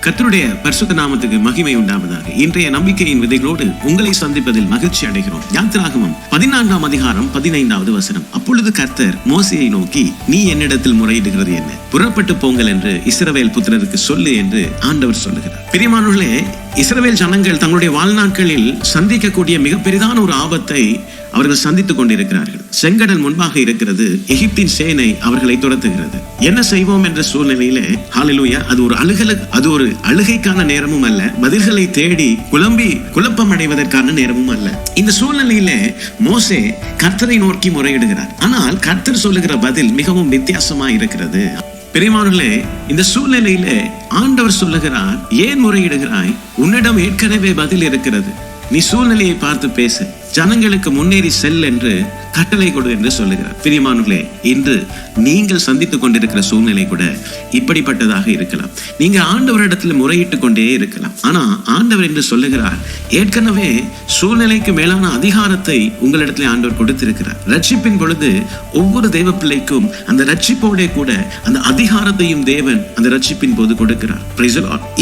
கர்த்தருடைய பரிசுத்த நாமத்துக்கு மகிமை உண்டாவதாக. இன்றைய நம்பிக்கையின் விதைகளோடு உங்களை சந்திப்பதில் மகிழ்ச்சி அடைகிறோம். யாத்திராகமம் 14ஆம் அதிகாரம் 15வது வசனம். அப்பொழுது கர்த்தர் மோசேயை நோக்கி, நீ என்னிடத்தில் முறையிடுகிறது என்ன? புறப்பட்டு போங்கள் என்று இஸ்ரவேல் புத்திரருக்கு சொல்லு என்று ஆண்டவர் சொல்லுகிறார். பிரியமானவர்களே, இஸ்ரவேல் ஜனங்கள் தங்களுடைய வாழ்நாட்களில் சந்திக்கக்கூடிய மிக பெரிதான ஒரு ஆபத்தை அவர்கள் சந்தித்துக் கொண்டிருக்கிறார்கள். செங்கடல் முன்பாக இருக்கிறது. எகிப்தின் சேனை அவர்களை துரத்துகிறது. என்ன செய்வோம் என்ற சூழ்நிலையிலே ஹல்லேலூயா, அது ஒரு அழுகைக்கான நேரமும் அல்ல, பதில்களை தேடி குழப்பம் அடைவதற்கான நேரமும் அல்ல. இந்த சூழ்நிலையிலே மோசே கர்த்தரை நோக்கி முறையிடுகிறார். ஆனால் கர்த்தர் சொல்லுகிற பதில் மிகவும் வித்தியாசமா இருக்கிறது. பிரியமானவர்களே, இந்த சூழ்நிலையிலே ஆண்டவர் சொல்லுகிறார், ஏன் முறையிடுகிறாய்? உன்னிடம் ஏற்கனவே பதில் இருக்கிறது. நீ சூழ்நிலையை பார்த்து பேசு, ஜனங்களுக்கு முன்னேறி செல் என்று கட்டளை கொடு என்று சொல்லுகிறார். பிரியமானவர்களே, இன்று நீங்கள் சந்தித்துக் கொண்டிருக்கிற சூழ்நிலை கூட இப்படிப்பட்டதாக இருக்கலாம். நீங்க ஆண்டவரிடத்தில் முறையிட்டுக் கொண்டே இருக்கலாம். ஆனா ஆண்டவர் என்று சொல்லுகிறார், ஏற்கனவே சூழ்நிலைக்கு மேலான அதிகாரத்தை உங்களிடத்தில் ஆண்டவர் கொடுத்திருக்கிறார். ரட்சிப்பின் பொழுது ஒவ்வொரு தெய்வ பிள்ளைக்கும் அந்த ரட்சிப்போட கூட அந்த அதிகாரத்தையும் தேவன் அந்த ரட்சிப்பின் போது கொடுக்கிறார்.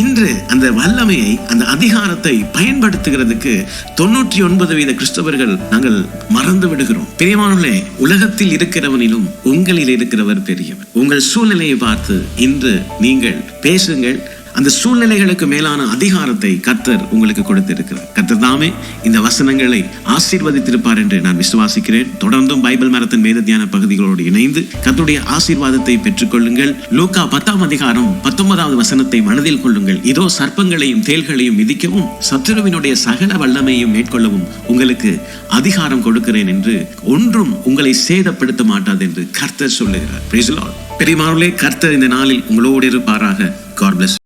இன்று அந்த வல்லமையை, அந்த அதிகாரத்தை பயன்படுத்துகிறதுக்கு 99% கிறிஸ்தவர்கள் நாங்கள் மறந்து விடுகிறோம். பிரியமானவர்களே, உலகத்தில் இருக்கிறவனிலும் உங்களில் இருக்கிறவர் பெரியவர். உங்கள் சூழ்நிலையை பார்த்து இன்று நீங்கள் பேசுங்கள். அந்த சூழ்நிலைகளுக்கு மேலான அதிகாரத்தை கர்த்தர் உங்களுக்கு கொடுத்திருக்கிறார். கர்த்தர் தாமே இந்த வசனங்களை ஆசீர்வதித்திருப்பார் என்று நான் விசுவாசிக்கிறேன். தொடர்ந்தும் பைபிள் மரத்தின் வேத தியான பகுதிகளோடு இணைந்து கர்த்தருடைய ஆசீர்வாதத்தை பெற்றுக் கொள்ளுங்கள். லூக்கா 10ஆம் அதிகாரம் 19வது வசனத்தை மனதில் கொள்ளுங்கள். இதோ சர்ப்பங்களையும் தேள்களையும் மிதிக்கவும் சத்துருவினுடைய சகல வல்லமையும் மேற்கொள்ளவும் உங்களுக்கு அதிகாரம் கொடுக்கிறேன் என்று, ஒன்றும் உங்களை சேதப்படுத்த மாட்டாது என்று கர்த்தர் சொல்லுகிறார். பிரியமானவர்களே, கர்த்தர் இந்த நாளில் உங்களோடு இருப்பாராக. God bless you.